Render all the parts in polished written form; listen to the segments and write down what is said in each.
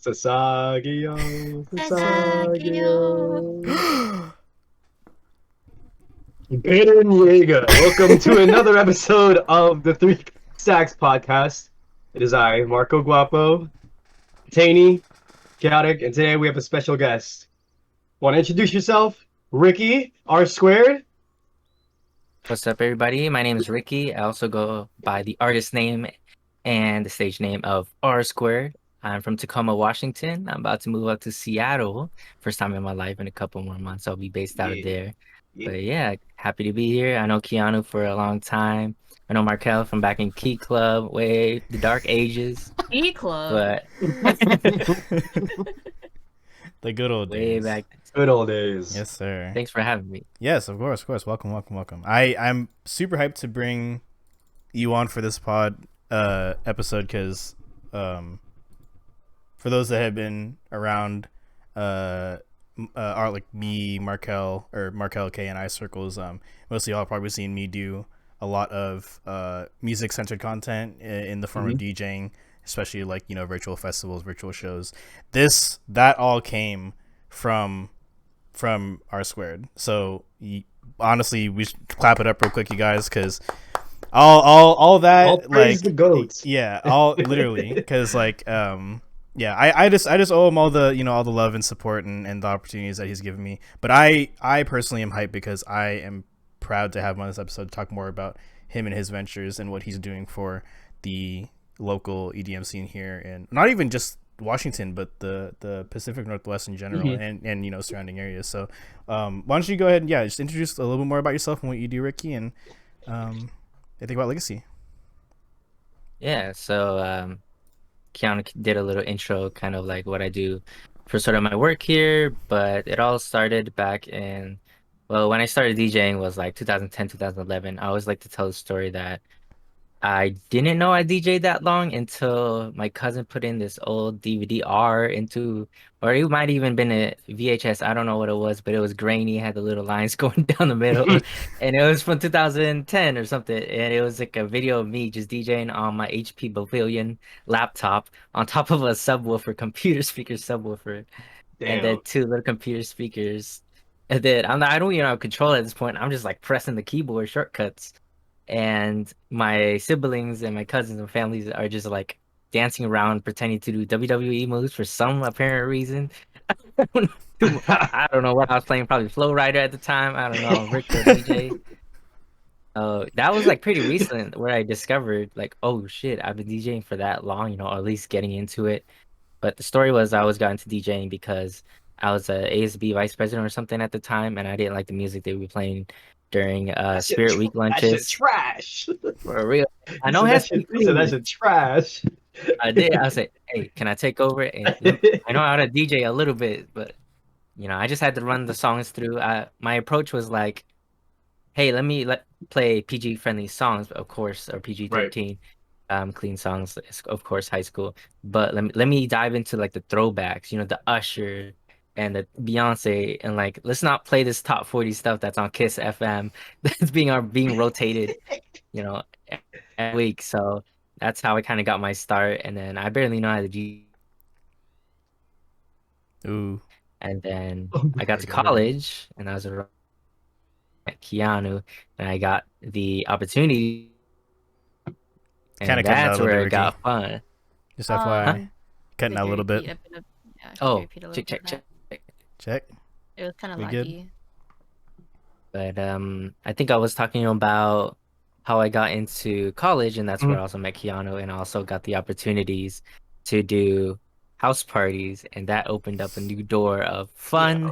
Sasagio, Sasagio. Sasagio. Good. Welcome to another episode of the Three Stacks podcast. It is I, marqoguapo, Taeny, Kei-otic, and today we have a special guest. Want to introduce yourself? Ricky, R squared? What's up, everybody? My name is Ricky. I also go by the artist name and the stage name of R Squared. I'm from Tacoma, Washington. I'm about to move up to Seattle. First time in my life in a couple more months. I'll be based out of there. But yeah, happy to be here. I know Keanu for a long time. I know Markel from back in Key Club, way the dark ages. E Club. But The good old way days. back. Good old days. Yes, sir. Thanks for having me. Yes, of course. Welcome. I'm super hyped to bring you on for this episode because for those that have been around are like me, Markel, Kay, and I circles, mostly y'all probably seen me do a lot of music centered content in the form of DJing, especially like, you know, virtual festivals, virtual shows. That all came from R squared. So honestly, we should clap it up real quick, you guys, because all that, All praise like the goats. yeah, all literally, because like yeah, I just owe him all the, you know, all the love and support and the opportunities that he's given me. But I personally am hyped because I am proud to have him on this episode to talk more about him and his ventures and what he's doing for the local EDM scene here, and not even just Washington, but the Pacific Northwest in general, and you know, surrounding areas. So why don't you go ahead and just introduce a little bit more about yourself and what you do, Ricky, and think about Legacy. Yeah, so Keanu did a little intro, kind of like what I do for sort of my work here, but it all started back in, well, when I started DJing was like 2010, 2011. I always like to tell the story that I didn't know I DJ'd that long until my cousin put in this old DVD-R into, or it might even been a VHS. I don't know what it was, but it was grainy, had the little lines going down the middle, and it was from 2010 or something. And it was like a video of me just DJing on my HP Pavilion laptop on top of a subwoofer, computer speaker subwoofer, and then Damn. two little computer speakers. And then I don't even have control at this point. I'm just like pressing the keyboard shortcuts. And my siblings and my cousins and families are just like dancing around pretending to do WWE moves for some apparent reason. I don't know what I was playing, probably Flow Rider at the time. I don't know, virtual DJ. That was like pretty recent where I discovered like, oh shit, I've been DJing for that long, you know, or at least getting into it. But the story was I got into DJing because I was a ASB vice president or something at the time, and I didn't like the music they were playing during Spirit Week That shit lunches. trash. For real. I know it that has to shit, be he said that clean. shit trash. I did. I said, hey, can I take over? And I know how to DJ a little bit, but you know, I just had to run the songs through. My approach was like, hey, let me play PG friendly songs, of course, or PG-13. Clean songs, of course, high school. But let me dive into like the throwbacks, you know, the Usher and the Beyonce, and like let's not play this top 40 stuff that's on Kiss FM that's being rotated, you know, every week. So that's how I kind of got my start, and then I barely know how to do. Ooh. And then Oh I got to my God. college, and I was around at Keanu, and I got the opportunity, and Kinda cutting out that's a little where bit, it Ricky. got fun. Just FYI, cutting Could out a you little bit. repeat a of- yeah, could you Oh, repeat a little check. bit of that? Check. It was kind of We good? laggy. But I think I was talking about how I got into college, and that's where I also met Keanu, and I also got the opportunities to do house parties, and that opened up a new door of fun.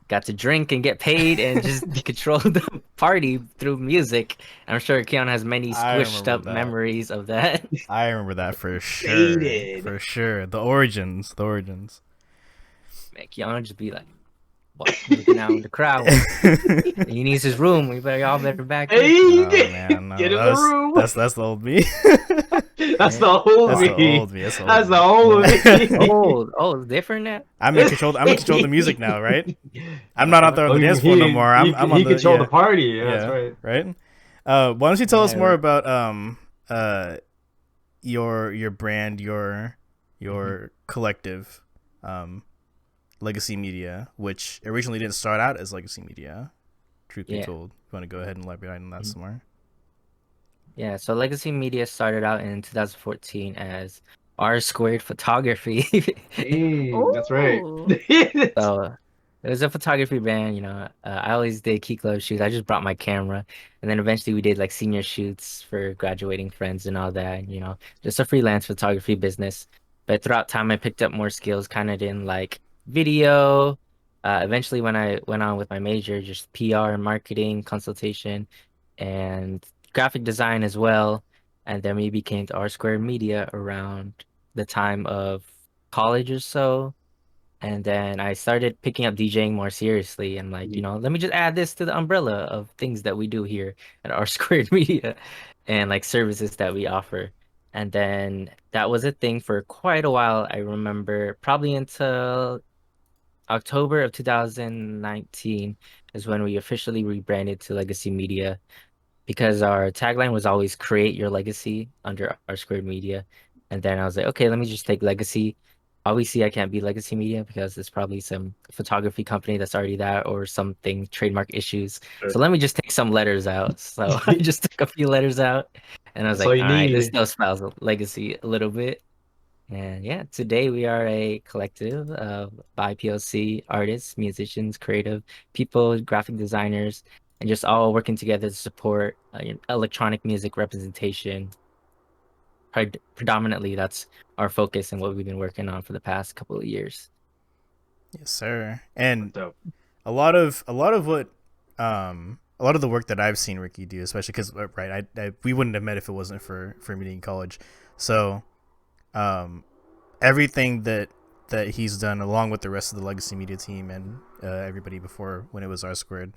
Got to drink and get paid and just control the party through music. I'm sure Keanu has many I squished remember up that. memories of that. I remember that for sure. Faded. For sure. The origins. Man, Keanu just be like, what? Looking out in the crowd. He needs his room. We y'all better back up. Hey, Oh, man, no. get in the room. That's the old me. That's the old That's me. the old me. That's the old me. Oh, it's different now. I'm in control the music now, right? I'm not out there on the dance floor no more. I'm on he the control the party. Yeah, that's right. Right. Why don't you tell us Yeah, more right. about your brand, your your collective, Legacy Media, which originally didn't start out as Legacy Media. Truth be told, you want to go ahead and elaborate on that some more? Yeah, so Legacy Media started out in 2014 as R Squared Photography. Dang, that's right. Ooh. So it was a photography band, you know. I always did Key Club shoots. I just brought my camera, and then eventually we did like senior shoots for graduating friends and all that. You know, just a freelance photography business. But throughout time, I picked up more skills, kind of in like video. Eventually, when I went on with my major, just PR and marketing consultation, and graphic design as well. And then we became to R Squared Media around the time of college or so. And then I started picking up DJing more seriously and like, you know, let me just add this to the umbrella of things that we do here at R Squared Media and like services that we offer. And then that was a thing for quite a while. I remember probably until October of 2019 is when we officially rebranded to Legacy Media because our tagline was always create your legacy under R Squared Media. And then I was like, okay, let me just take legacy. Obviously, I can't be Legacy Media because there's probably some photography company that's already that or something trademark issues. Sure. So let me just take some letters out. So I just took a few letters out and I was That's all like, you all right, this need. still spells legacy a little bit. And yeah, today we are a collective of BIPOC artists, musicians, creative people, graphic designers, and just all working together to support electronic music representation. Predominantly, that's our focus and what we've been working on for the past couple of years. Yes, sir. And Dope. a lot of what a lot of the work that I've seen Ricky do, especially because right, we wouldn't have met if it wasn't for meeting in college. So everything that he's done along with the rest of the Legacy Media team and everybody before when it was R Squared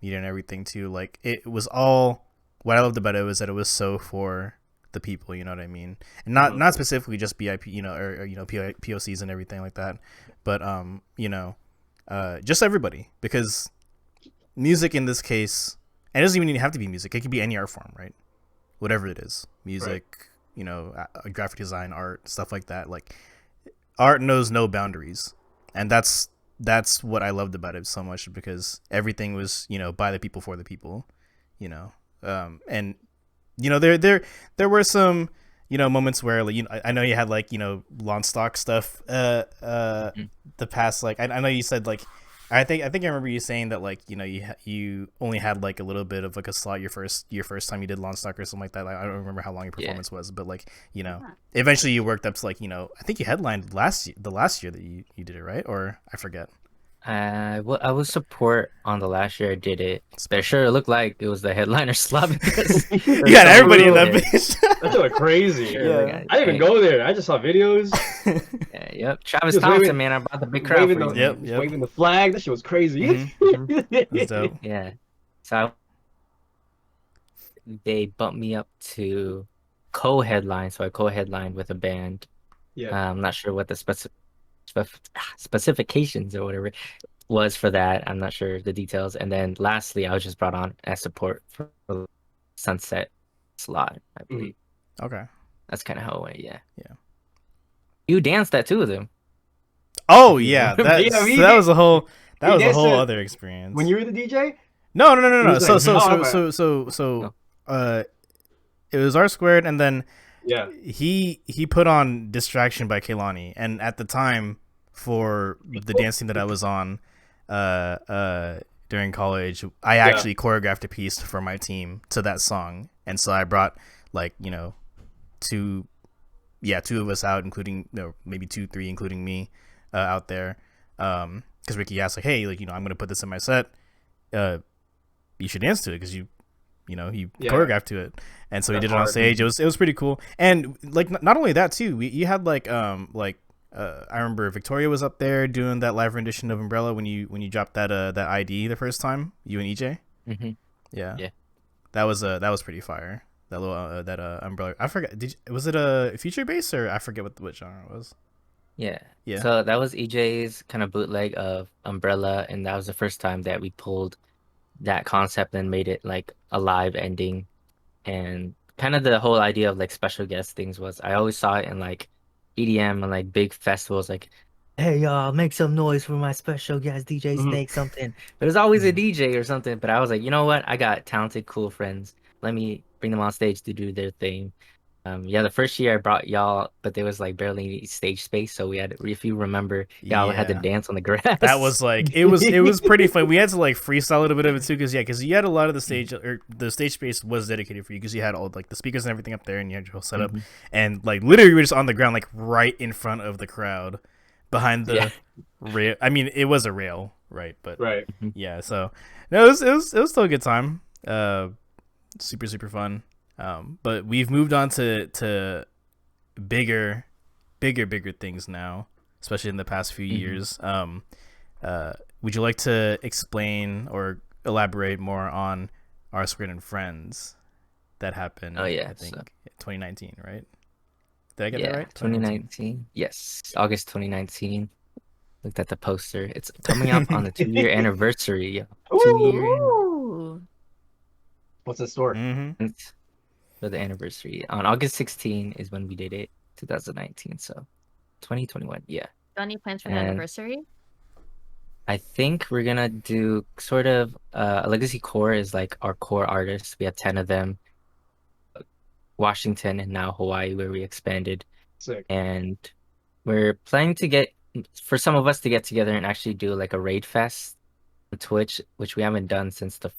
Media and everything too, like it was all, what I loved about it was that it was so for the people, you know what I mean, and not specifically just BIP, you know, or you know, POCs and everything like that, but you know, just everybody, because music in this case, and it doesn't even have to be music, it could be any art form, right? Whatever it is, music, right. You know, graphic design, art, stuff like that. Like art knows no boundaries, and that's what I loved about it so much, because everything was, you know, by the people for the people, you know, and you know, there were some, you know, moments where, like, you know, I know you had like, you know, launch stock stuff the past, like I know you said like I think I remember you saying that, like, you know, you only had like a little bit of like a slot your first time you did launch stock or something like that. Like, I don't remember how long your performance was, but like, you know, eventually you worked up to, like, you know, I think you headlined the last year that you did it, right? Or I forget. I was support on the last year I did it. But sure, it looked like it was the headliner slot because you got everybody in that bitch. That's like crazy. Yeah. I didn't even go there. I just saw videos. Yep. Travis Thompson, man, I brought the big crowd for you. Waving the flag. That shit was crazy. That's dope. Yeah. So they bumped me up to co-headline, so I co-headlined with a band. Yeah. I'm not sure what the specifications or whatever was for that. I'm not sure the details. And then lastly, I was just brought on as support for Sunset slot, I believe. Okay. That's kind of how it went. Yeah. Yeah. You danced that too with him. Oh yeah, that was a whole other experience. When you were the DJ? No. So it was R Squared, and then he put on Distraction by Kei-otic, and at the time for the dance team that I was on during college, I actually choreographed a piece for my team to that song, and so I brought, like, you know, two of us out, including, you know, maybe 2-3 including me out there, because Ricky asked, like, hey, like, you know, I'm gonna put this in my set, you should dance to it because you choreographed to it. And so we did it on stage. It was pretty cool. And like, not only that too, you had like I remember Victoria was up there doing that live rendition of Umbrella when you dropped that ID the first time, you and EJ. Yeah, that was pretty fire. That little Umbrella, I forgot, was it a feature bass, or I forget what genre it was? Yeah. So that was EJ's kind of bootleg of Umbrella, and that was the first time that we pulled that concept and made it like a live ending. And kind of the whole idea of like special guest things was, I always saw it in like EDM and like big festivals, like, hey y'all, make some noise for my special guest DJ Mhm. Snake something. But there's always a DJ or something. But I was like, you know what? I got talented, cool friends. Let me bring them on stage to do their thing. Yeah, the first year I brought y'all, but there was like barely any stage space, so we had, if you remember, y'all had to Yeah. dance on the That grass. was like it was pretty fun. We had to like freestyle a little bit of it too, because you had a lot of the stage, or the stage space was dedicated for you, because you had all like the speakers and everything up there, and you had your whole setup, Mhm. and like literally we were just on the ground, like right in front of the crowd, behind the Yeah. rail. I mean, it was a rail, right? But Right. yeah, so no, it was still a good time. Super super fun. But we've moved on to bigger bigger things now, especially in the past few Mhm. years. Would you like to explain or elaborate more on R Squared and Friends that happened? Oh yeah, I think so 2019, right? Did I get that yeah, right? 2019. Yes, August 2019. Looked at the poster. It's coming up on the 2-year anniversary. Yo. 2-year anniversary Ooh. What's in store? Mm-hmm. for the anniversary. On August 16 is when we did it. 2019. So 2021. Yeah. Got any plans for the And anniversary? I think we're gonna do sort of a legacy core is like our core artists. We have 10 of them. Washington and now Hawaii, where we expanded. Sick. And we're planning to get, for some of us to get together and actually do like a raid fest on Twitch, which we haven't done since the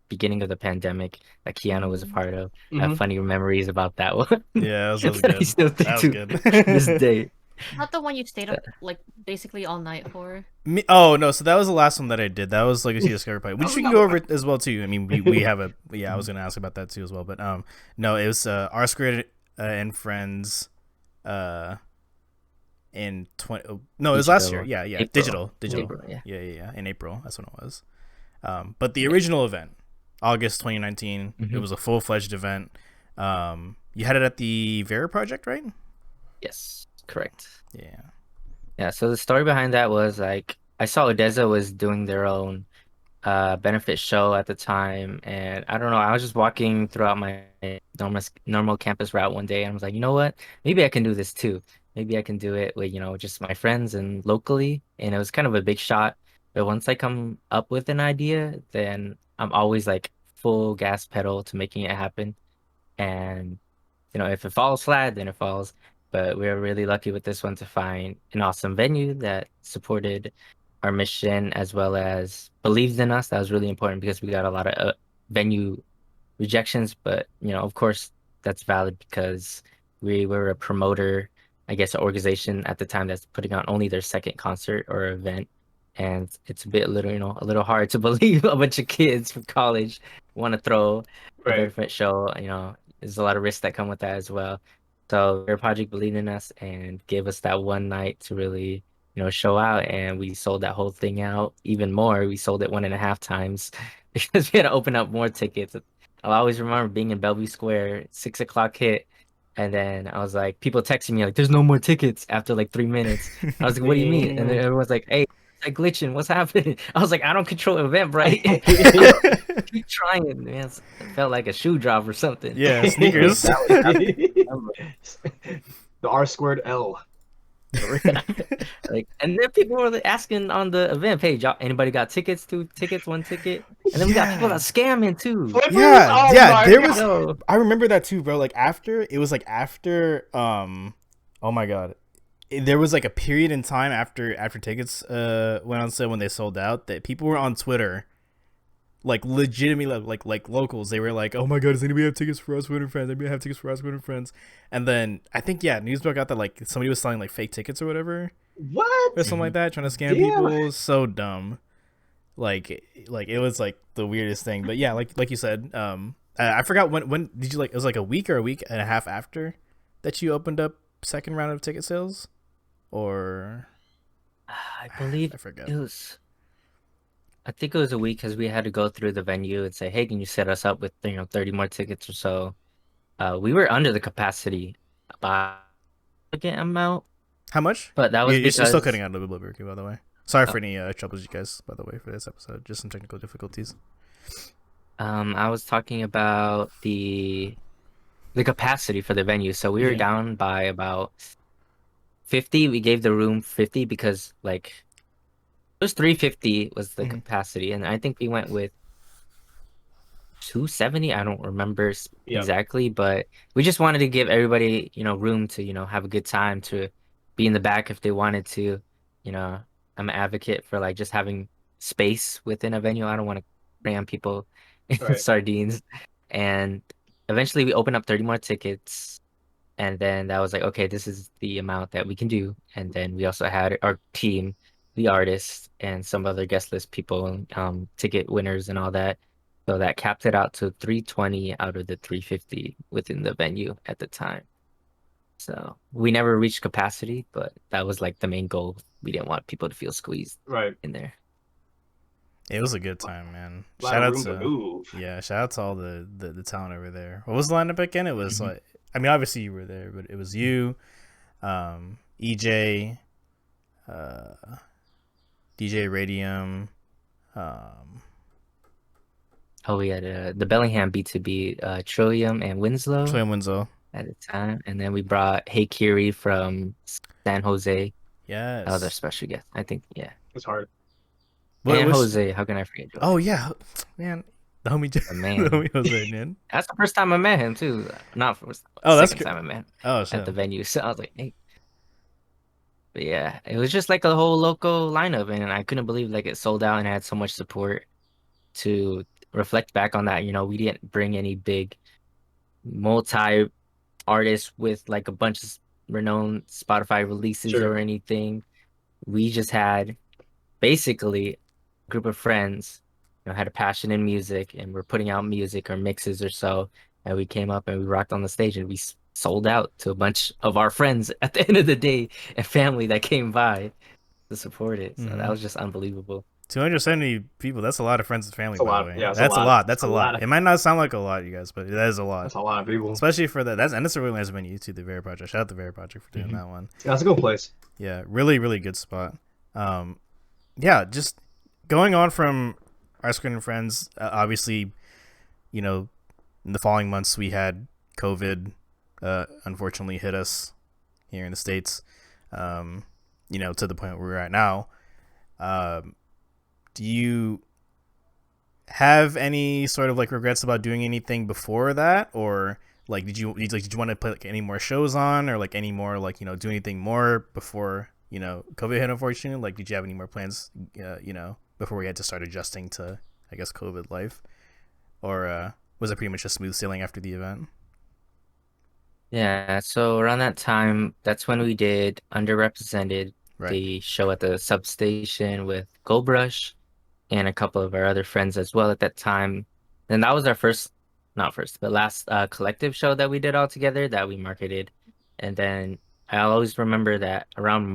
beginning of the pandemic that Keanu was a part of. I have Mhm. funny memories about that one. Yeah, that was that I good. still think That was to this good. day. Not the one you stayed up like basically all night for. Oh no, so that was the last one that I did. That was Legacy Discovery Party, which Oh, we can no. go over as well too. I mean, we have a I was gonna ask about that too as well, but no, it was R Squared and Friends, in 20. Oh, no, it was last year. Digital. Yeah, April. digital. April, yeah. Yeah, in April. That's when it was. But the original event, August 2019, it Mhm. was a full fledged event. You had it at the Vera Project, right? Yes, correct. Yeah. Yeah, so the story behind that was like I saw Odessa was doing their own benefit show at the time, and I don't know, I was just walking throughout my normal campus route one day and I was like, you know what? Maybe I can do this too. Maybe I can do it with, just my friends and locally. And it was kind of a big shot. But once I come up with an idea, then I'm always like full gas pedal to making it happen. And if it falls flat, then it falls. But we were really lucky with this one to find an awesome venue that supported our mission as well as believed in us. That was really important because we got a lot of venue rejections, but of course, that's valid because we were a promoter, I guess, an organization at the time that's putting on only their second concert or event. And it's a bit a little hard to believe a bunch of kids from college want to throw a Right. benefit show. There's a lot of risks that come with that as well. So their project believed in us and gave us that one night to really, show out. And we sold that whole thing out even more. We sold it 1.5 times because we had to open up more tickets. I'll always remember being in Bellevue Square, 6 o'clock hit, and then I was like, people texting me like, "There's no more tickets" after like 3 minutes. I was like, "What do you mean?" And then Damn. everyone's like, "Hey, it's like glitching. What's happening?" I was like, "I don't control Eventbrite." Keep trying, man. It felt like a shoe drop or something. Yeah, But sneakers. that was The R squared L. like, and then people were asking on the event page, anybody got tickets? 2 tickets, 1 ticket, and then we got people that scamming too. Flippers? Yeah, Oh yeah, my there God. was. No. I remember that too, bro. Like after oh my god, there was like a period in time after tickets went on sale when they sold out, that people were on Twitter, like legitimately, like locals. They were like, "Oh my god, does anybody have tickets for us, Winter Friends? Anybody have tickets for us, Winter Friends?" And then I think news broke out that like somebody was selling like fake tickets or whatever, What? or something like that, trying to scam Damn. people. So dumb. Like it was like the weirdest thing. But yeah, like you said, I forgot when did you, like, it was like a week or a week and a half after that you opened up second round of ticket sales, or I believe I forget. it was. I think it was a week because we had to go through the venue and say, "Hey, can you set us up with 30 more tickets or so?" We were under the capacity by a significant amount, How much? but that was You're still cutting because out a little bit, by the way. Sorry uh, for any troubles, you guys. By the way, for this episode, just some technical difficulties. I was talking about the capacity for the venue. So we were Yeah. down by about 50. We gave the room 50 because like it was 350 was the Mhm. capacity, and I think we went with 270. I don't remember Yeah. exactly, but we just wanted to give everybody, room to, have a good time, to be in the back if they wanted to. You know, I'm an advocate for like just having space within a venue. I don't want to cram people in Right. sardines. And eventually we opened up 30 more tickets. And then that was like, okay, this is the amount that we can do. And then we also had our team, the artists, and some other guest list people, ticket winners and all that. So that capped it out to 320 out of the 350 within the venue at the time. So we never reached capacity, but that was like the main goal. We didn't want people to feel squeezed Right. in there. It was a good time, man. A lot of room to move. Shout out to all the talent over there. What was the lineup again? It was like, I mean, obviously you were there, but it was you, EJ, DJ Radium, Oh, we had the Bellingham B2B, Trillium and Winslow Trillium Winslow. at the time. And then we brought Hey Kiri from San Jose. That was our Yes. special guest. I think, yeah. It's hard. What And was? Jose, how can I forget Jose? Oh yeah, man, the homie, The the man. homie Jose, man. That's the first time I met him too. Not first, Oh, that's second time I met him Oh at shit. the venue. So I was like, hey. But yeah, it was just like a whole local lineup, and I couldn't believe like it sold out and had so much support. To reflect back on that, we didn't bring any big multi artists with like a bunch of renowned Spotify releases Sure. or anything. We just had basically a group of friends, had a passion in music, and we're putting out music or mixes or so. And we came up and we rocked on the stage, and we sold out to a bunch of our friends at the end of the day, and family that came by to support it. So that was just unbelievable. 270 people. That's a lot of friends and family, It's a by lot. the way. Yeah, it's That's a a lot. lot. That's It's a a lot. lot. It might not sound like a lot, you guys, but that is a lot. That's a lot of people. Especially for that. And that's a really nice venue too. The Vera Project. Shout out to the Vera Project for doing that one. Yeah, it's a good place. Yeah, really, really good spot. Yeah, just going on from our screen and friends. Obviously, in the following months we had COVID. Unfortunately, hit us here in the States. To the point where we're at now. Do you have any sort of like regrets about doing anything before that, or like did you want to put like any more shows on, or like any more like do anything more before COVID hit? Unfortunately, like did you have any more plans before we had to start adjusting to I guess COVID life, or was it pretty much a smooth sailing after the event? Yeah, so around that time, that's when we did Underrepresented, Right. the show at the substation with Goldbrush and a couple of our other friends as well at that time. And that was our first, not first, but last collective show that we did all together that we marketed. And then I always remember that around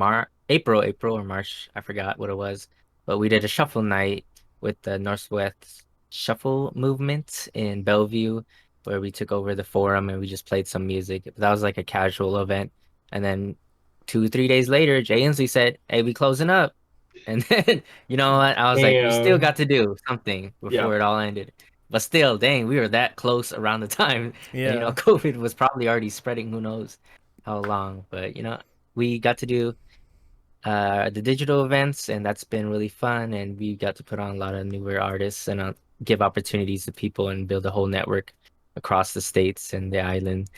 April or March, I forgot what it was, but we did a shuffle night with the Northwest Shuffle Movement in Bellevue, where we took over the forum and we just played some music. That was like a casual event. And then 2, 3 days later, Jay Inslee said, "Hey, we closing up." And then, you know what? I was like, we still got to do something before it all ended. But still, dang, we were that close around the time. And, Yeah. COVID was probably already spreading, who knows how long. But, we got to do the digital events, and that's been really fun. And we got to put on a lot of newer artists and give opportunities to people and build a whole network across the states and the island.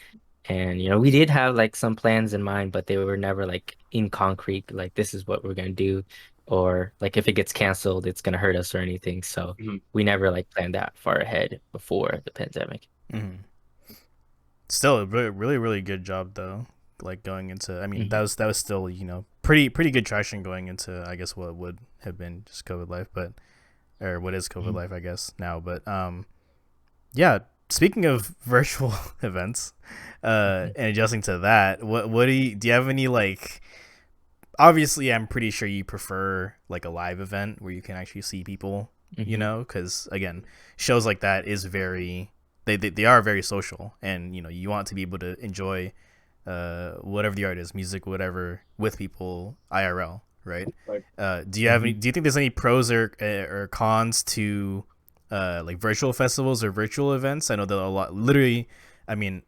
And we did have like some plans in mind, but they were never like in concrete, like this is what we're gonna do, or like if it gets canceled, it's gonna hurt us or anything. So we never like planned that far ahead before the pandemic. Mm-hmm. Still a really, really, really good job though. Like going into, I mean, that was still pretty good traction going into I guess what would have been just COVID life, but or what is COVID life I guess now. But yeah. Speaking of virtual events, and adjusting to that, what do you have any like? Obviously, I'm pretty sure you prefer like a live event where you can actually see people, because again, shows like that is they are very social, and you want to be able to enjoy whatever the art is, music, whatever, with people IRL, right? Do you have any? Do you think there's any pros or cons to like virtual festivals or virtual events? I know that a lot, literally, I mean,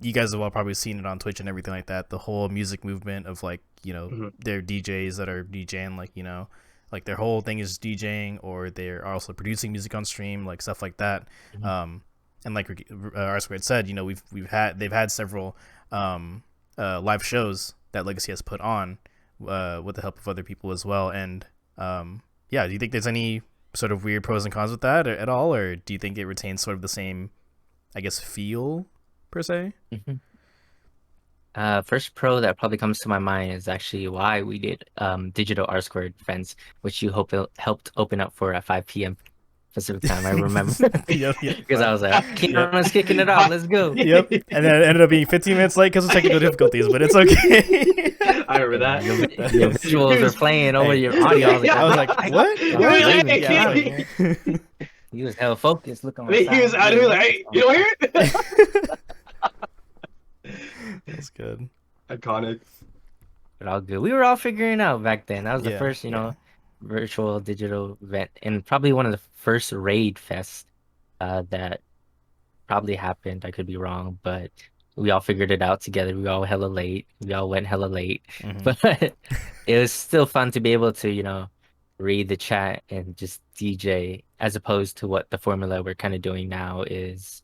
you guys have all probably seen it on Twitch and everything like that. The whole music movement of like, you know, Mhm. their DJs that are DJing, like, you know, like their whole thing is DJing, or they're also producing music on stream, like stuff like that. Mhm. And like R Squared said, you know, they've had several live shows that Legacy has put on with the help of other people as well. And yeah, do you think there's any sort of weird pros and cons with that at all, or do you think it retains sort of the same, I guess, feel per se? Mhm. First pro that probably comes to my mind is actually why we did digital R squared friends, which you helped open up for at 5 p.m. Pacific time. I remember Yep, because I was like, Yep. Keanu's kicking it off. Let's go. Yep. And then it ended up being 15 minutes late because of technical difficulties, but it's okay. I remember that. Your visuals are playing over Hey. your audio. I was like, what? I What? was leaving. Yeah, Yeah, I was yeah. like, man. He was hella focused. Look on I mean, he was out here like, hey, you don't hear it? That's good. Iconic. But all good. We were all figuring out back then. That was the Yeah, first, you yeah. know, virtual digital event, and probably one of the first raid fests that probably happened. I could be wrong, but we all figured it out together. We all hella late. We all went hella late, Mhm. but it was still fun to be able to, you know, read the chat and just DJ, as opposed to what the formula we're kind of doing now is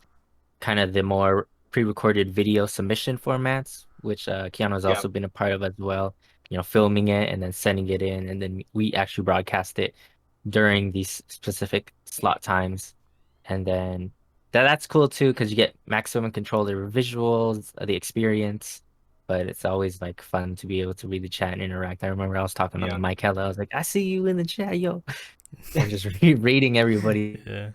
kind of the more pre-recorded video submission formats, which Keanu has Yeah. also been a part of as well. You know, filming it and then sending it in, and then we actually broadcast it during these specific slot times, and then that's cool too because you get maximum control over visuals, the experience. But it's always like fun to be able to read the chat and interact. I remember I was talking on Yeah. the mic hella. I was like, "I see you in the chat, yo," and just reading everybody. Yeah.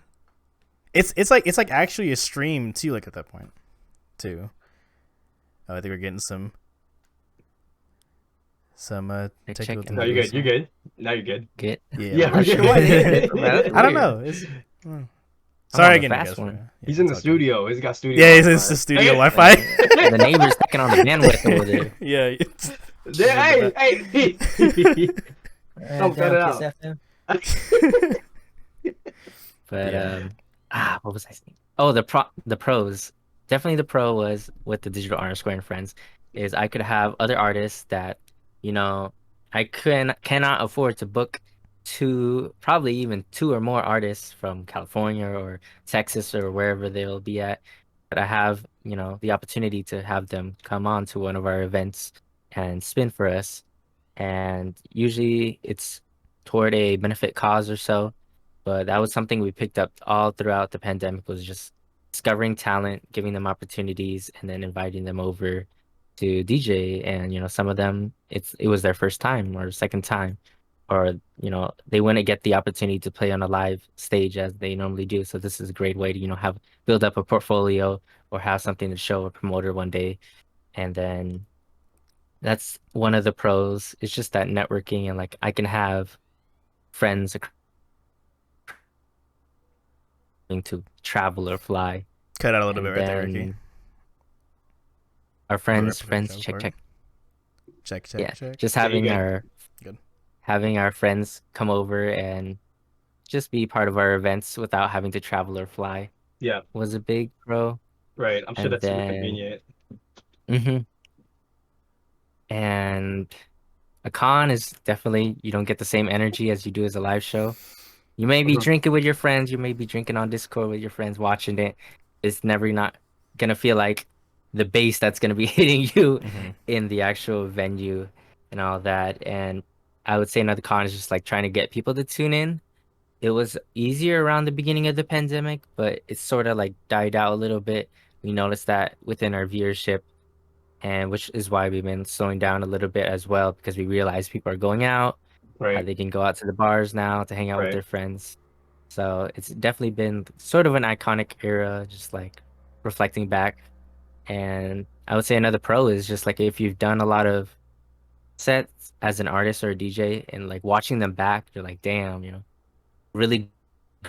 It's like actually a stream too, like at that point, too. Oh, I think we're getting some Check technical in. No, you're good. You're good. Now you're good. Get Yeah, Yeah, I'm we're not sure good. why they did it, man. That's I don't weird. know. It's on sorry the again, fast guys. one. Yeah, He's in it's the all good. studio. He's got studio. Yeah, it's Wi-Fi. the studio Wi-Fi. The neighbor's taking on the bandwidth over there. Yeah. it's- Hey. Don't cut it Kiss out. FM. But Yeah. what was I saying? Oh, the pros. Definitely the pro was with the digital art square and friends is I could have other artists that, you know, I cannot afford to book probably even two or more artists from California or Texas or wherever they'll be at. But I have, you know, the opportunity to have them come on to one of our events and spin for us. And usually it's toward a benefit cause or so. But that was something we picked up all throughout the pandemic, was just discovering talent, giving them opportunities, and then inviting them over to DJ. And, you know, some of them it was their first time or second time, or, you know, they wouldn't get the opportunity to play on a live stage as they normally do. So this is a great way to, you know, build up a portfolio or have something to show a promoter one day. And then that's one of the pros. It's just that networking, and like I can have friends to travel or fly, Cut out a little and bit right there, Ricky. then our Or friends representative check part. check. Check. Yeah, Check. just Yeah, having you're Good. our friends come over and just be part of our events without having to travel or fly Yeah. was a big pro. Right. I'm sure And that's super then convenient. and a con is definitely you don't get the same energy as you do as a live show. You may be Mhm. drinking with your friends, you may be drinking on Discord with your friends watching it. It's never not gonna feel like the bass that's gonna be hitting you Mhm. in the actual venue and all that. And I would say another con is just like trying to get people to tune in. It was easier around the beginning of the pandemic, but it sort of like died out a little bit. We noticed that within our viewership, and which is why we've been slowing down a little bit as well, because we realize people are going out. Right. They can go out to the bars now to hang out with Right. their friends. So it's definitely been sort of an iconic era, just like reflecting back. And I would say another pro is just like if you've done a lot of sets as an artist or a DJ and like watching them back, you're like, damn, you know, really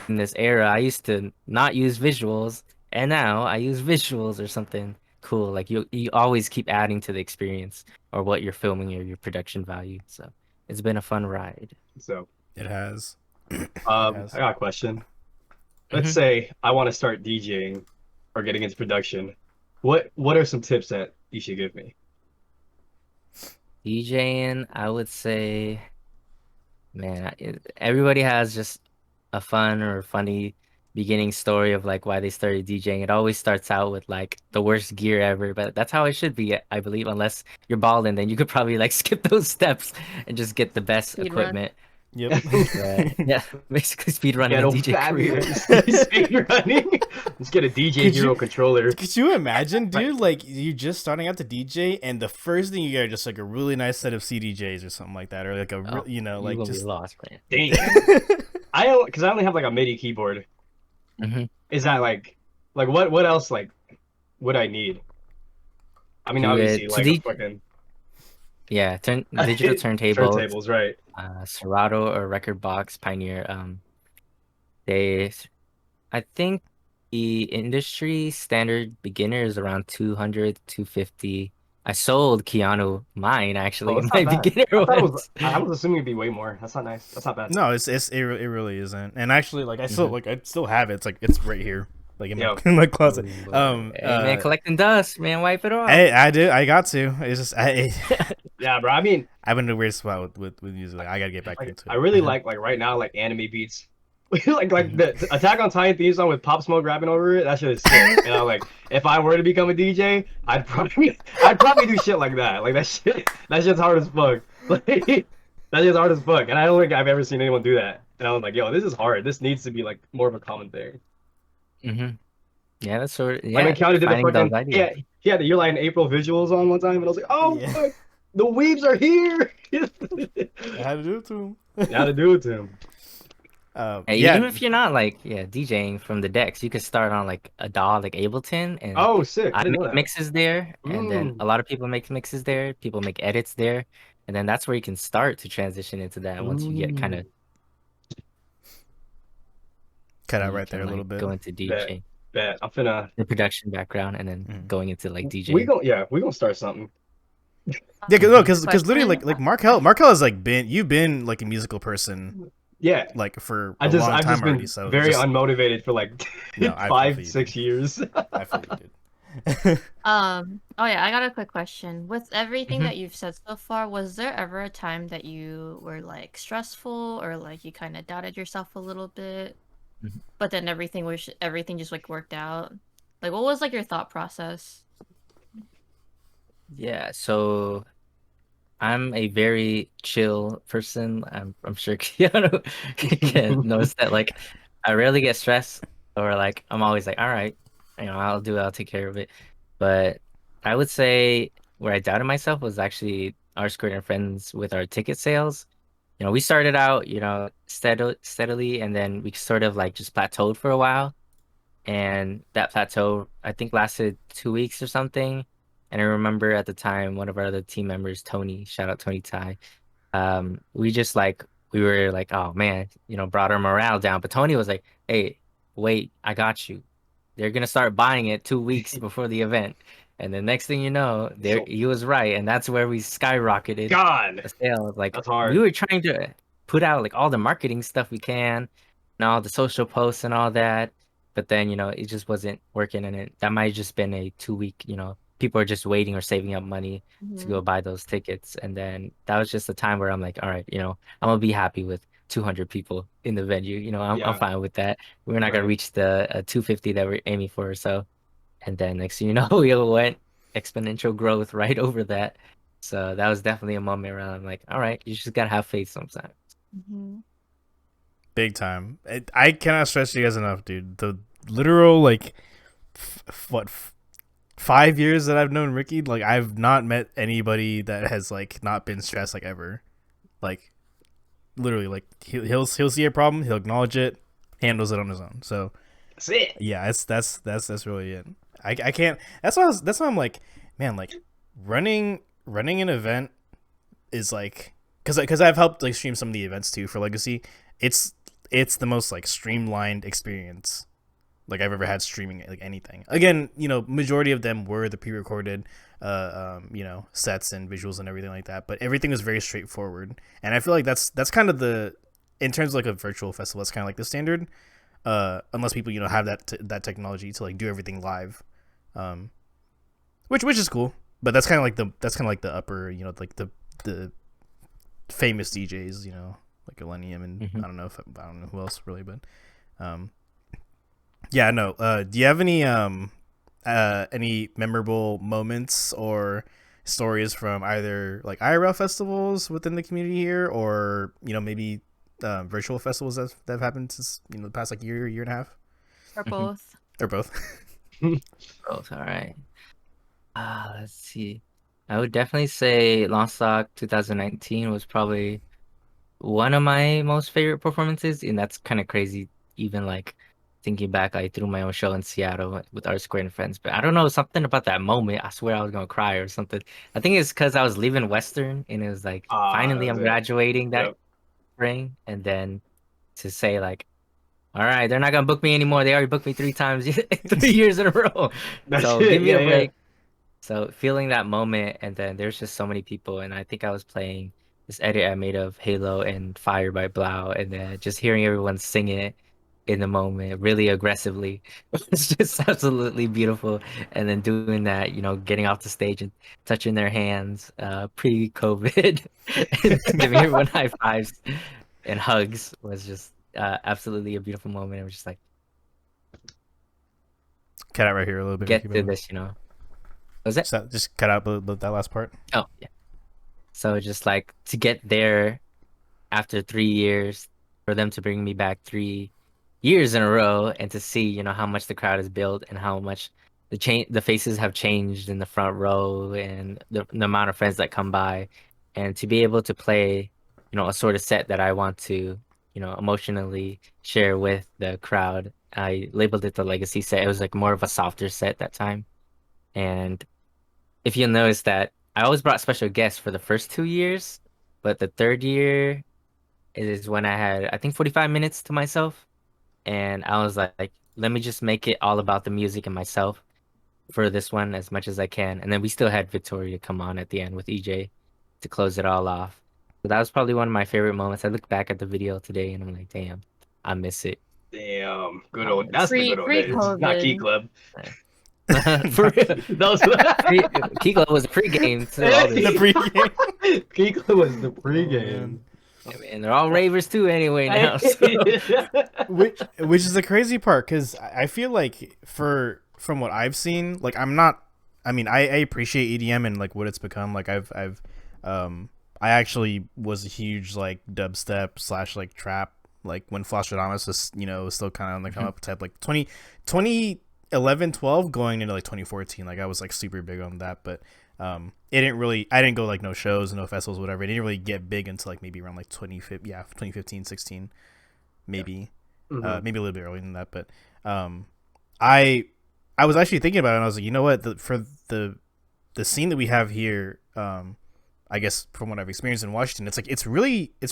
in this era, I used to not use visuals and now I use visuals or something cool. Like you always keep adding to the experience or what you're filming or your production value. So it's been a fun ride. So, It has. I Yes. got a question. Let's Mhm. say I want to start DJing or getting into production. What are some tips that you should give me? DJing, I would say, man, everybody has just a fun or funny beginning story of like why they started DJing. It always starts out with like the worst gear ever, but that's how it should be, I believe, unless you're balling, then you could probably like skip those steps and just get the best Speed run. equipment. Yep. But yeah, basically speed running a Ghetto DJ career. fabulous. Speed running. Let's get a DJ Could Hero you- controller. Could you imagine, dude? Like you just starting out to DJ, and the first thing you get are just like a really nice set of CDJs or something like that, or like a Oh, you know, you like gonna just be lost, man. Dang. Because I only have like a MIDI keyboard. hmm Is that like what else like would I need? I mean, To obviously to like a DJ, fucking yeah, digital turntables, turntables, right? Serato or Record Box Pioneer. They, I think the industry standard beginner is around 200, 250. I sold Keanu mine Oh, actually. that's My not bad. beginner I thought it was. ones. I was assuming it'd be way more. That's not nice. That's not bad. no, it really isn't. And actually, like Mhm. I still have it. It's like it's right here, like in my Yo. in my closet. Hey man, collecting dust, man, wipe it off. I got to. It's just Yeah, bro. I mean, I'm in a weird spot with music. Like I gotta get back like into I it. really Mhm. like right now like anime beats. like the Attack on Titan theme song with Pop Smoke rapping over it. That shit is sick. And I'm like, if I were to become a DJ, I'd probably do shit like that. Like that shit's hard as fuck. Like that shit's hard as fuck. And I don't think I've ever seen anyone do that. And I was like, yo, this is hard. This needs to be like more of a common thing. hmm Yeah, that's sort of, I yeah, mean, County did the finding those fucking ideas. yeah the Year Line April visuals on one time, and I was like, oh Yeah. fuck, the weebs are here. I had to do it to him. Now to do it to him. Hey, yeah, even if you're not like DJing from the decks, you could start on like a DAW like Ableton, and Oh, sick! I I didn't know make that. mixes there, and then Mm. a lot of people make mixes there. People make edits there, and then that's where you can start to transition into that. Once you get kind of cut out you right there a can little like bit. go into DJ, Bet I'm finna. the production background, and then Mhm. going into like We DJ. gonna start something. Yeah, because literally Question? like Markel has like you've been like a musical person Yeah, like for a long I've time just been already. So very just, unmotivated for like No, I feel 5, you, 6 dude. years. I feel you, dude. Oh yeah, I got a quick question. With everything Mhm. that you've said so far, was there ever a time that you were like stressful or like you kind of doubted yourself a little bit, Mhm. but then everything just like worked out? Like, what was like your thought process? Yeah, so I'm a very chill person. I'm sure Keanu can notice that. Like, I rarely get stressed, or like I'm always like, all right, I'll take care of it. But I would say where I doubted myself was actually our Square and Friends with our ticket sales. We started out, steadily, and then we sort of like just plateaued for a while. And that plateau, I think, lasted 2 weeks or something. And I remember at the time, one of our other team members, Tony, shout out Tony Ty, we just like we were like, oh man, brought our morale down. But Tony was like, hey, wait, I got you. They're gonna start buying it 2 weeks before the event. And the next thing you know, there So, he was right, and that's where we skyrocketed God, the sales. Like that's we hard. were trying to put out like all the marketing stuff we can, and all the social posts and all that, but then it just wasn't working, and that might have just been a 2 week. People are just waiting or saving up money to Mhm. go buy those tickets, and then that was just the time where I'm like, all right, I'm gonna be happy with 200 people in the venue. I'm Yeah, fine with that. We're not gonna right. reach the 250 that we're aiming for, so. And then next thing you know, we went exponential growth right over that. So that was definitely a moment where I'm like, all right, you just gotta have faith sometimes. Mhm. Big time. I cannot stress you guys enough, dude. The literal like 5 years that I've known Ricky, like I've not met anybody that has like not been stressed like ever. Like literally, like he'll see a problem, he'll acknowledge it, handles it on his own. So That's it. yeah, that's really it. I can't. That's why I'm like, man, like running an event is like because I've helped like stream some of the events too for Legacy. It's the most like streamlined experience like I've ever had streaming like anything. Again, majority of them were the pre-recorded sets and visuals and everything like that, but everything was very straightforward. And I feel like that's kind of in terms of like a virtual festival, that's kind of like the standard. Unless people have that technology to like do everything live. which is cool. But that's kind of like the upper, like the famous DJs, like Millennium, and Mhm. I don't know who else really, but um, yeah, no. Do you have any memorable moments or stories from either like IRL festivals within the community here, or maybe virtual festivals that have happened since the past like year and a half, Or Mhm. both. or both? Both, all right. Let's see. I would definitely say Lostock 2019 was probably one of my most favorite performances, and that's kind of crazy. Even like thinking back, I threw my own show in Seattle with Art Square and friends, but I don't know, something about that moment. I swear I was gonna cry or something. I think it's because I was leaving Western, and it was like That finally was I'm it. graduating that Yep. spring, and then to say like, all right, they're not gonna book me anymore. They already booked me 3 times, 3 years in a row. That's So it. give me Yeah, a yeah. break. So feeling that moment, and then there's just so many people, and I think I was playing this edit I made of Halo and Fire by Blau, and then just hearing everyone sing it in the moment really aggressively was just absolutely beautiful. And then doing that, getting off the stage and touching their hands, pre-COVID, and giving everyone high fives and hugs was just absolutely a beautiful moment. I was just like, Cut out right here a little bit, Ricky. get By to the way, this. Was it? just cut out that last part. Oh, yeah. So just like to get there after 3 years, for them to bring me back 3 years in a row, and to see, how much the crowd has built and how much the faces have changed in the front row, and the amount of friends that come by, and to be able to play, a sort of set that I want to, emotionally share with the crowd. I labeled it the legacy set. It was like more of a softer set that time. And if you'll notice that I always brought special guests for the first 2 years, but the third year is when I had, I think, 45 minutes to myself. And I was like, let me just make it all about the music and myself for this one as much as I can. And then we still had Victoria come on at the end with EJ to close it all off. So that was probably one of my favorite moments. I look back at the video today and I'm like, damn, I miss it. Damn. Good I old. miss That's the Pre good old pre days. Not Key COVID. Club. it. For real. That was Kiko was a pregame to all The this. pregame. Key Club was the Oh, pregame. man. And they're all ravers too anyway now. So. Which is the crazy part, because I feel like from what I've seen, like I'm not. I mean, I appreciate EDM and like what it's become. Like I actually was a huge like dubstep / like trap, like when Flosstradamus was was still kind of on the come up type, like 2011, 12 going into like 2014. Like I was like super big on that, but it didn't really. I didn't go like no shows, no festivals, whatever. It didn't really get big until like maybe around like 2015, 16, maybe. Mhm. Maybe a little bit earlier than that, but I I was actually thinking about it, and I was like, you know what, for the scene that we have here, I guess from what I've experienced in Washington, it's like it's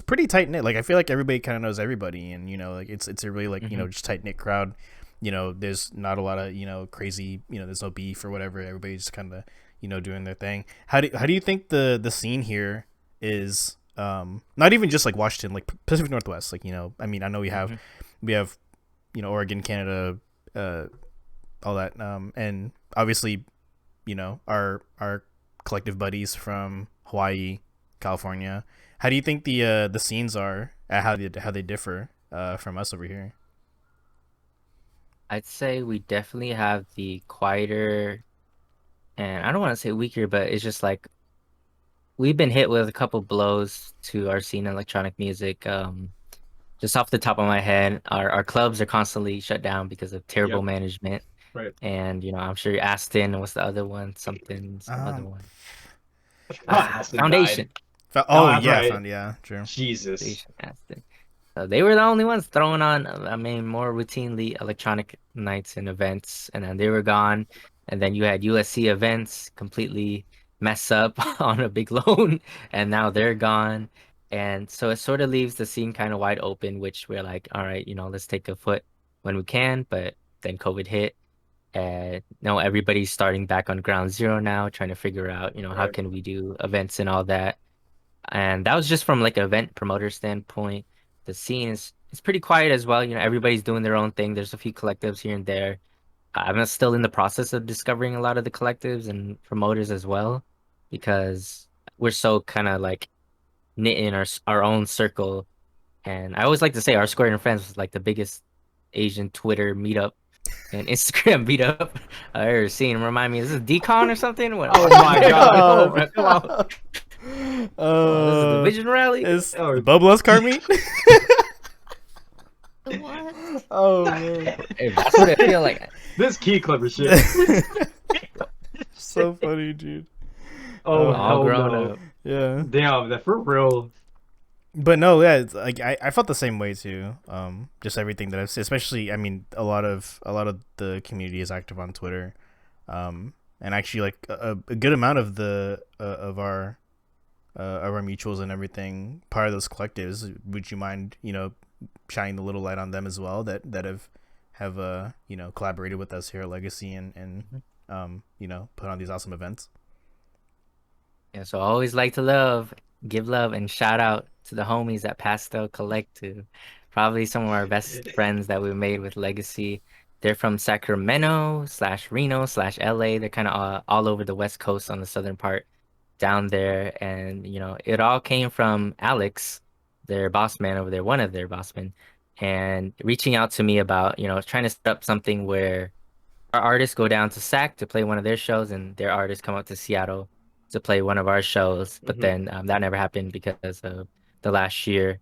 pretty tight knit. Like I feel like everybody kind of knows everybody, and like it's a really like just tight knit crowd. There's not a lot of crazy, there's no beef or whatever. Everybody's just kind of doing their thing. How do you think the scene here is? Not even just like Washington, like Pacific Northwest. Like I mean, I know we have Oregon, Canada, all that, and obviously our collective buddies from Hawaii, California. How do you think the scenes are? How they differ from us over here? I'd say we definitely have the quieter, and I don't want to say weaker, but it's just like we've been hit with a couple blows to our scene in electronic music. Just off the top of my head, our clubs are constantly shut down because of terrible Yep. management. Right. And I'm sure Aston was the other one, some other one. Aston Foundation. died. Oh That's yeah, right. yeah, true. Jesus. Foundation, Aston. So they were the only ones throwing on, I mean, more routinely electronic nights and events, and then they were gone. And then you had USC events completely mess up on a big loan, and now they're gone. And so it sort of leaves the scene kind of wide open, which we're like, all right, let's take a foot when we can. But then COVID hit, and now everybody's starting back on ground zero now, trying to figure out, how Right. can we do events and all that. And that was just from like an event promoter standpoint. The scene is it's pretty quiet as well. Everybody's doing their own thing. There's a few collectives here and there. I'm still in the process of discovering a lot of the collectives and promoters as well, because we're so kind of like knit in our own circle. And I always like to say our Square and Friends was like the biggest Asian Twitter meetup and Instagram meetup I ever seen. Remind me, is this Decon or something? What? Oh my god. Come on, come on. Oh, this is the Vision Rally. Is Oh. Bubba's car meet? What? Oh man. Hey, that's what I feel like. This key clipper shit. So funny, dude. Oh, All hell grown no. up. Yeah. Damn, that for real. But no, yeah, it's like I felt the same way too. Just everything that I've seen, especially, I mean, a lot of the community is active on Twitter, and actually, like a good amount of the of our mutuals and everything, part of those collectives. Would you mind, shining the little light on them as well that have collaborated with us here at Legacy and put on these awesome events? Yeah, so I always like to give love, and shout out to the homies at Pastel Collective. Probably some of our best friends that we've made with Legacy. They're from Sacramento/Reno/LA. They're kind of all over the West Coast on the southern part down there. And, it all came from Alex, their boss man over there, one of their boss men, and reaching out to me about, trying to set up something where our artists go down to SAC to play one of their shows, and their artists come up to Seattle to play one of our shows. But then that never happened because of the last year.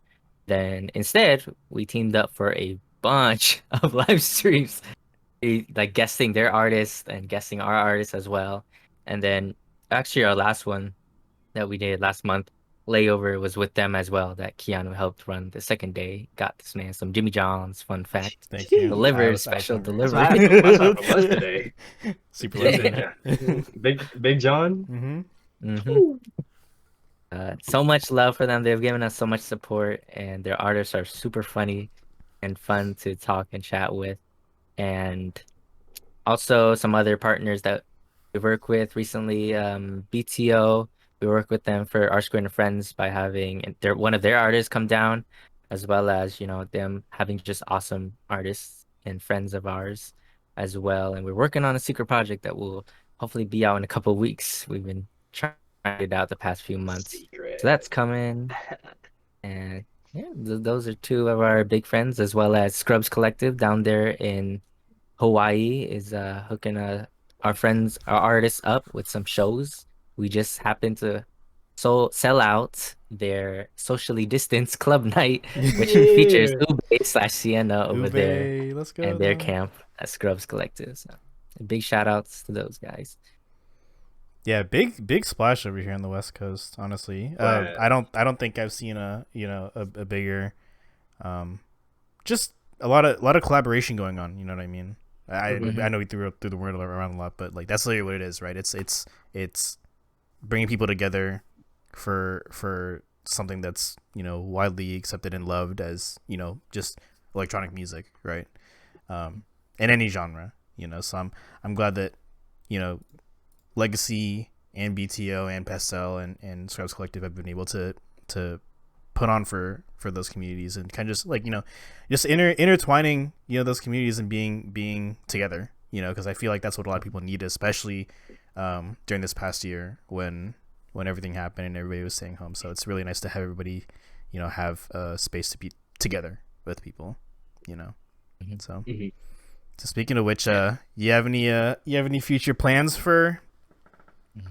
Then instead, we teamed up for a bunch of live streams, like guesting their artists and guesting our artists as well. And then actually our last one that we did last month, Layover, was with them as well, that Keanu helped run the second day. Got this man some Jimmy John's, fun fact. Thank you. Delivered, special That's delivery. what I was today. Super Yeah. legend. Big John. Mm-hmm. So much love for them. They've given us so much support, and their artists are super funny and fun to talk and chat with. And also some other partners that we work with recently, BTO. We work with them for our Square and Friends by having one of their artists come down, as well as them having just awesome artists and friends of ours as well. And we're working on a secret project that will hopefully be out in a couple of weeks. We've been trying it out the past few months, Secret. so that's coming. And yeah, those are two of our big friends, as well as Scrubs Collective down there in Hawaii is hooking our artists up with some shows. We just happened to sell out their socially distanced club night, which features Ube/Sienna over there Ube, let's go. and their now. camp at Scrubs Collective. So big shout outs to those guys. Yeah, big splash over here on the West Coast. Honestly, Right. I don't think I've seen a bigger, just a lot of collaboration going on. You know what I mean? I know we threw the word around a lot, but like that's literally what it is, right? It's bringing people together for something that's widely accepted and loved as just electronic music, right? In any genre, So I'm glad that Legacy and BTO and Pastel and Scrubs Collective have been able to put on for those communities, and kind of just like just intertwining those communities and being together, because I feel like that's what a lot of people need, especially during this past year when everything happened and everybody was staying home. So it's really nice to have everybody have a space to be together with people, so so speaking of which, you have any future plans for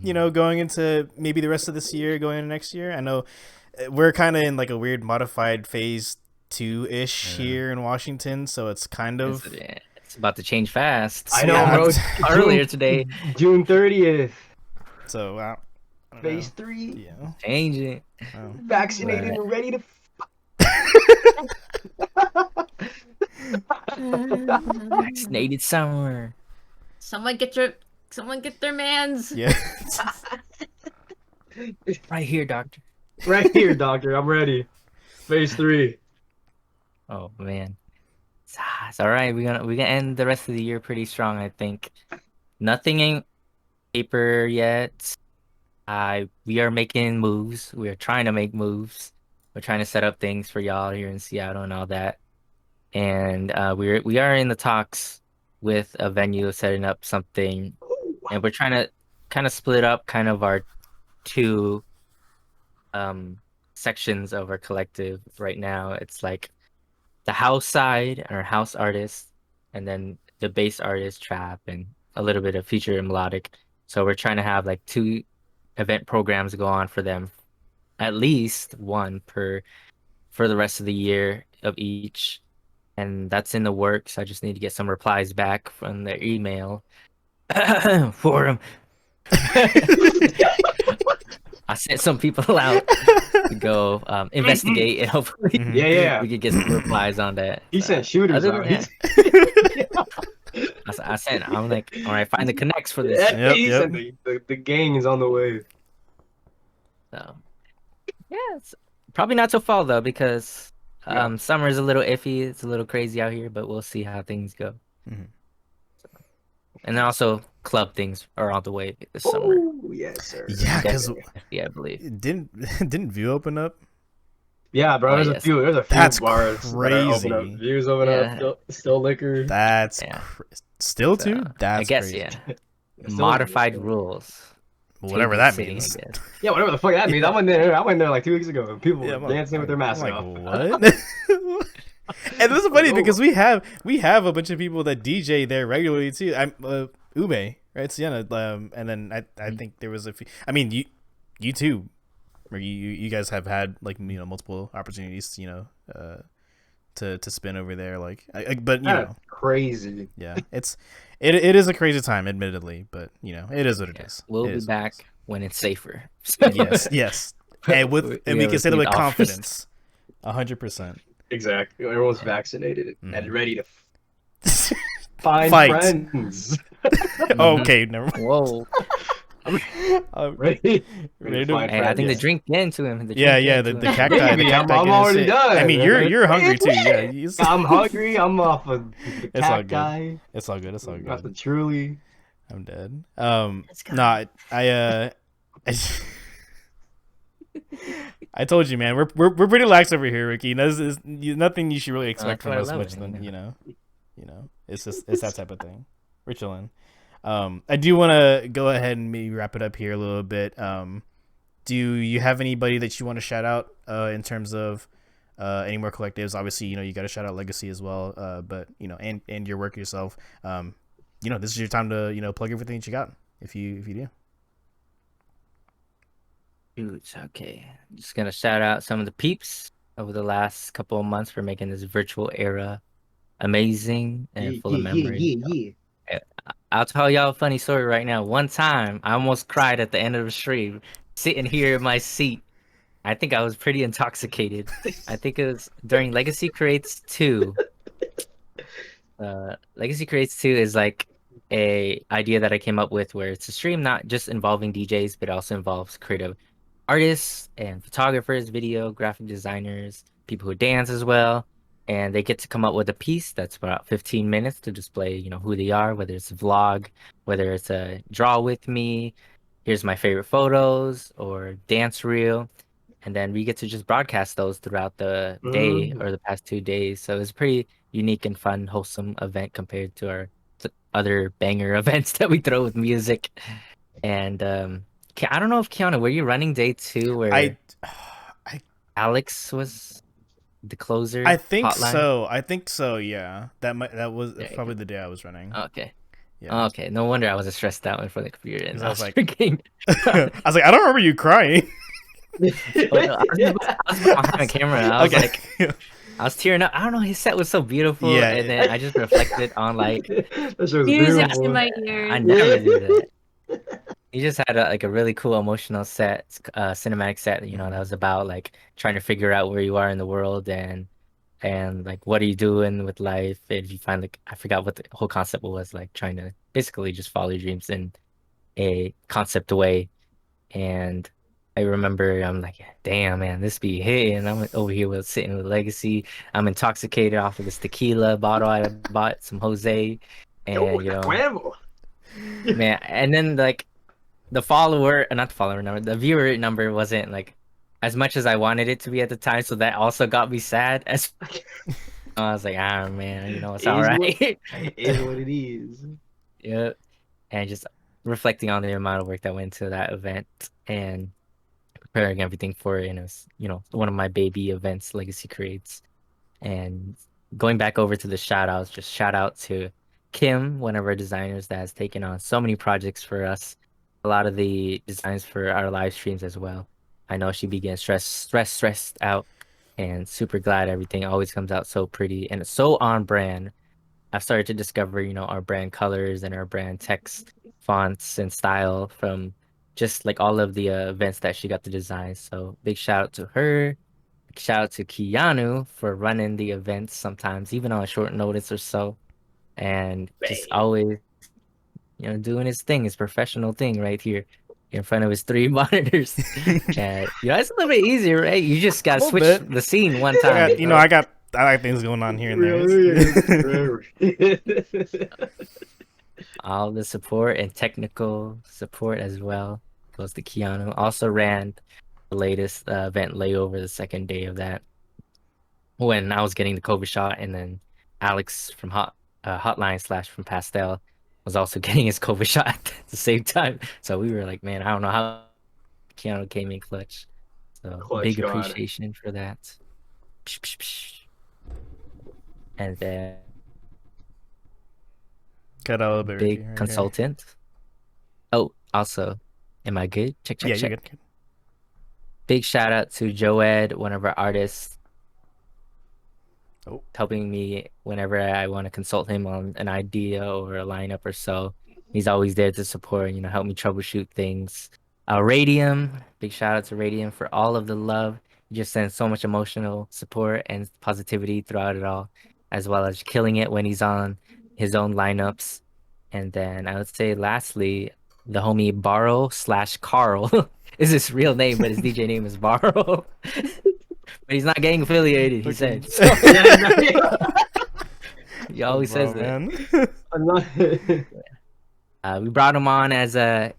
going into maybe the rest of this year, going into next year? I know we're kind of in like a weird modified phase 2-ish here in Washington, so it's kind of It's about to change fast. I know, Yeah. bro. Earlier today, June 30th. so I don't Phase know. 3. Yeah. changing. Vaccinated Right. and ready to. Vaccinated somewhere. Someone get their mans. Yeah. Right here, doctor. Right here, doctor. I'm ready. Phase 3. Oh man, it's all right. We're gonna end the rest of the year pretty strong, I think. Nothing in paper yet. We are making moves. We are trying to make moves. We're trying to set up things for y'all here in Seattle and all that. And we are in the talks with a venue setting up something, and we're trying to kind of split up kind of our two sections of our collective right now. It's like the house side and our house artists, and then the bass artist, trap, and a little bit of feature and melodic. So we're trying to have like 2 event programs go on for them, at least one per for the rest of the year of each. And that's in the works. I just need to get some replies back from their email for them. I sent some people out to go investigate, and hopefully Mhm. Yeah. we could get some replies on that. He sent shooters other out. than I sent. I'm like, all right, find the connects for this. Yep, He yep. said the gang is on the way. So yeah, it's probably not so fall though, because Yeah. summer is a little iffy. It's a little crazy out here, but we'll see how things go. Mhm. And then also club things are on the way this summer. Oh, yes, sir. Yeah, because Yeah, I believe. didn't View open up? Yeah, bro. Oh, There's yes. a few That's bars that are open up. crazy. Views open Yeah. up. Still liquor. That's Yeah. still So, too. That's I guess crazy. yeah. Still Modified liquor. rules. Whatever Table that sitting, I means. guess. Yeah, whatever the fuck that means. I went there like 2 weeks ago, and people Yeah, were dancing with their masks I'm off. like, what? And this is funny because we have a bunch of people that DJ there regularly too. I'm Ube, right? Sienna, and then I think there was a few. I mean, you too, or you guys have had like multiple opportunities, to spin over there. Like, but That's crazy. yeah, it is a crazy time, admittedly, but it is what it is. We'll It be is. back when it's safer. Yes, and we can say that with confidence, 100%. Exactly. Everyone's vaccinated and Mhm. ready to find Fight. friends. Okay, never mind. Whoa. Ready Ready to to- find Hey, I friends. think the drink getting to him. The Yeah, drink yeah, getting the to him. cacti. Maybe, The cacti I'm getting already sick. done. I mean, you're hungry too. Yeah, I'm hungry. I'm off of the It's all good. cacti. It's all good. It's all Got the good. truly. I'm dead. Let's go. No, I told you, man. We're pretty lax over here, Ricky. This is nothing you should really expect that's from why I us love much it, than you know. It's that type of thing. We're chilling. I do want to go ahead and maybe wrap it up here a little bit. Do you have anybody that you want to shout out in terms of any more collectives? Obviously, you got to shout out Legacy as well. But and your work yourself. This is your time to plug everything that you got. If you do. Dudes, okay. Just gonna shout out some of the peeps over the last couple of months for making this virtual era amazing and full of memory. I'll tell y'all a funny story right now. One time, I almost cried at the end of the stream, sitting here in my seat. I think I was pretty intoxicated. I think it was during Legacy Creates 2. Legacy Creates 2 is like a idea that I came up with where it's a stream not just involving DJs, but also involves creative artists and photographers, video, graphic designers, people who dance as well. And they get to come up with a piece that's about 15 minutes to display, who they are, whether it's a vlog, whether it's a draw with me, here's my favorite photos, or dance reel. And then we get to just broadcast those throughout the day or the past 2 days. So it's a pretty unique and fun, wholesome event compared to our other banger events that we throw with music. And I don't know if Kiana, were you running day 2 where Alex was the closer? I think hotline? so. I think so. Yeah, that was There you probably the day I was running. Okay. Yeah. Okay. No wonder I wasn't stressed out in front of the computer. And I was like- freaking. I was like, I don't remember you crying. Oh, no, I was behind the camera. I was like, Okay. I was tearing up. I don't know. His set was so beautiful. Yeah. And then I just reflected on like, That shit was Music beautiful. in my I ears. never do that. He just had a really cool emotional set, cinematic set. That was about like trying to figure out where you are in the world and like what are you doing with life. And you find like I forgot what the whole concept was, like trying to basically just follow your dreams in a concept way. And I remember I'm like, damn man, this be hitting. I'm over here sitting with Legacy. I'm intoxicated off of this tequila bottle I bought, some Jose, and Huevo. man, and then like the viewer number wasn't like as much as I wanted it to be at the time, so that also got me sad. I was like, ah, man, it's It all is what- right. It is what it is. Yeah, and just reflecting on the amount of work that went into that event and preparing everything for it. And it was, one of my baby events, Legacy Creates. And going back over to the shout outs, just shout out to Kim, one of our designers that has taken on so many projects for us. A lot of the designs for our live streams as well. I know she began stressed out, and super glad everything always comes out so pretty and it's so on brand. I've started to discover, our brand colors and our brand text, fonts, and style from just like all of the events that she got to design. So big shout out to her. Shout out to Keanu for running the events sometimes, even on a short notice or so, and just Bang. always, doing his thing, his professional thing right here in front of his 3 monitors. And it's a little bit easier, right? You just gotta Little switch bit. the scene one time. I got things going on here and there. Really? All the support and technical support as well goes to Keanu. Also ran the latest event layover the second day of that when I was getting the COVID shot, and then Alex from Hotline / from Pastel was also getting his COVID shot at the same time. So we were like, man, I don't know how Keanu came in clutch. So Clutch big God. appreciation for that. And then Cut out a little bit. big right here. consultant. Oh, also, am I good? Check. Yeah, you're good. Big shout out to Joed, one of our artists, helping me whenever I want to consult him on an idea or a lineup or so. He's always there to support, help me troubleshoot things. Radium, big shout out to Radium for all of the love. He just sends so much emotional support and positivity throughout it all, as well as killing it when he's on his own lineups. And then I would say lastly, the homie Barrow / Carl is his real name, but his DJ name is Barrow. But he's not gang affiliated, he said. So, he always says that. Man. I'm not. We brought him on as a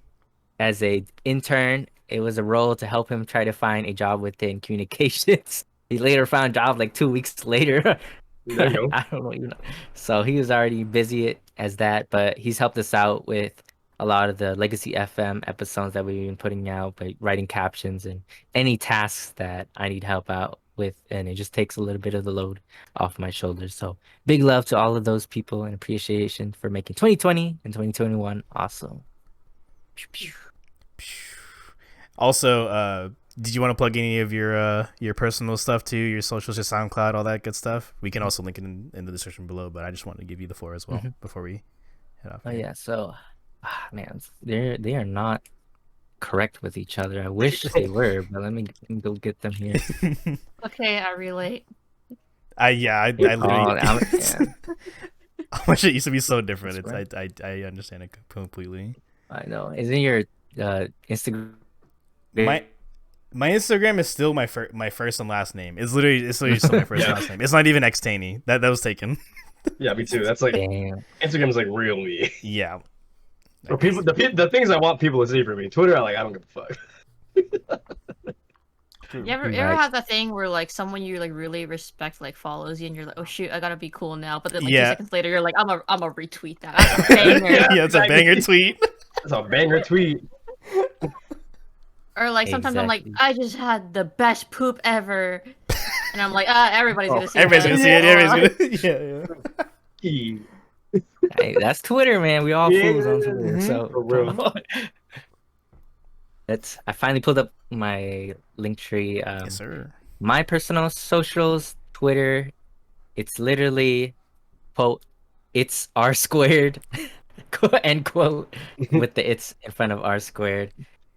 intern. It was a role to help him try to find a job within communications. He later found a job like 2 weeks later. There you go. I don't know even know. So he was already busy as that, but he's helped us out with a lot of the Legacy FM episodes that we've been putting out, by writing captions and any tasks that I need help out with, and it just takes a little bit of the load off my shoulders. So big love to all of those people and appreciation for making 2020 and 2021 awesome. Also, did you want to plug any of your personal stuff too, your socials, your SoundCloud, all that good stuff? We can also link it in the description below, but I just wanted to give you the floor as well before we head off. Oh yeah, so man, they are not correct with each other. I wish they were, but let me go get them here. Okay, I relate. I literally. Yeah. How much it used to be so different. That's I understand it completely. I know. Isn't your Instagram? My Instagram is still my first and last name. It's literally still my first and last name. It's not even Taeny. That was taken. Yeah, me too. That's like Damn. Instagram is like real me. Yeah. Or people, the things I want people to see for me. Twitter, I don't give a fuck. You ever have that thing where like someone you like really respect like follows you and you're like, oh shoot, I gotta be cool now, but then like 2 seconds later you're like, I'm a retweet that. That's a banger. Yeah, it's a banger tweet. That's a banger tweet. Or like sometimes I'm like, I just had the best poop ever, and I'm like, everybody's gonna see Everybody's that. gonna see it. Everybody's gonna yeah. Hey, that's Twitter, man. We all fools on Twitter. So For real. I finally pulled up my link tree. Yes, sir. My personal socials, Twitter, it's literally quote, it's R squared, end quote, with the it's in front of R squared.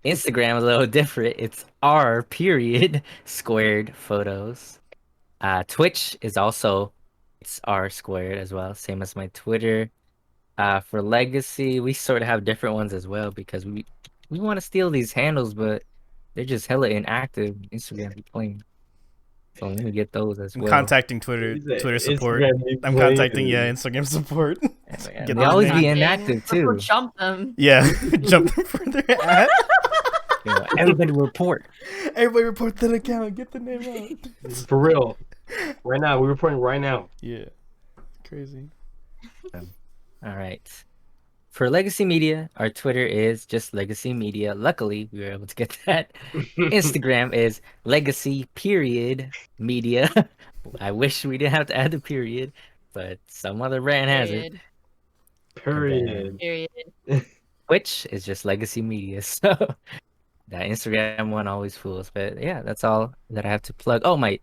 Instagram is a little different. It's R period squared photos. Twitch is also it's R squared as well, same as my Twitter. For Legacy, we sort of have different ones as well because we want to steal these handles, but they're just hella inactive. Instagram be playing, so let me get those as I'm well. contacting Twitter support. I'm contacting Instagram support. They always be inactive too. Jump them. Yeah, jump them further at. Everybody report. Everybody report that account. Get the name out. For real. Right now, we're reporting right now. Yeah. Crazy. All right. For Legacy Media, our Twitter is just Legacy Media. Luckily, we were able to get that. Instagram is Legacy period Media. I wish we didn't have to add the period, but some other brand has it. Period. Period. Twitch is just Legacy Media. So that Instagram one always fools. But yeah, that's all that I have to plug. Oh, my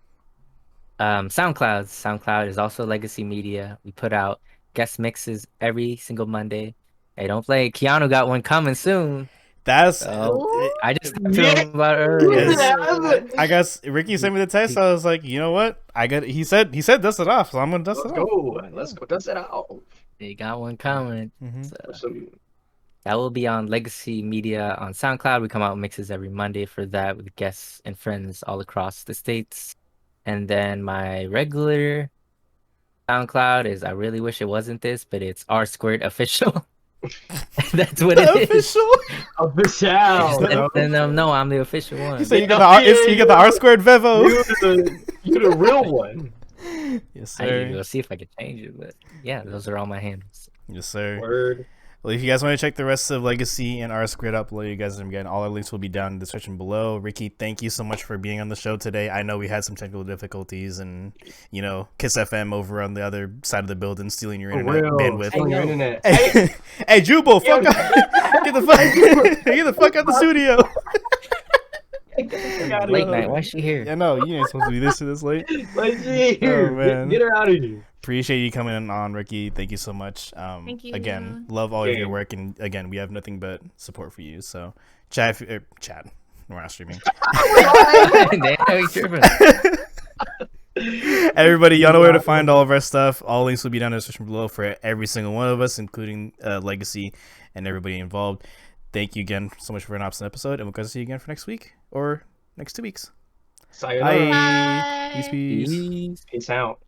SoundCloud. SoundCloud is also Legacy Media. We put out guest mixes every single Monday. Hey, don't play. Keanu got one coming soon. That's So I just talked to Yeah. him about it earlier. I guess Ricky sent me the text. I was like, you know what? He said dust it off, so I'm gonna dust Let's it off. go. Let's go. Dust it out. They got one coming. Mhm. So Some- that will be on Legacy Media on SoundCloud. We come out with mixes every Monday for that with guests and friends all across the states. And then my regular SoundCloud is, I really wish it wasn't this, but it's R Squared Official. That's what it is. Official. Official. And no, I'm the official one. You said you got the R squared Vevo. You're the real one. Yes, I need to sir. go see if I can change it, but yeah, those are all my handles. Yes, sir. Word. Well, if you guys want to check the rest of Legacy and R Squared out below, you guys again, all our links will be down in the description below. Ricky, thank you so much for being on the show today. I know we had some technical difficulties, and Kiss FM over on the other side of the building stealing your internet bandwidth. Stealing your internet. Hey, Jubal, fuck out! Get the fuck out the studio. Late night, why is she here? Yeah, no, you ain't supposed to be this late. Like, here, man. get her out of here. Appreciate you coming on, Ricky. Thank you so much. Thank you. Again, love all of your work, and again, we have nothing but support for you. So, Chad, we're not streaming. Damn, you tripping. Everybody, y'all know where to find all of our stuff. All links will be down in the description below for every single one of us, including Legacy and everybody involved. Thank you again so much for an opposite episode, and we'll guys see you again for next week or next 2 weeks. Sayonara. Bye. Bye. Peace. Peace out.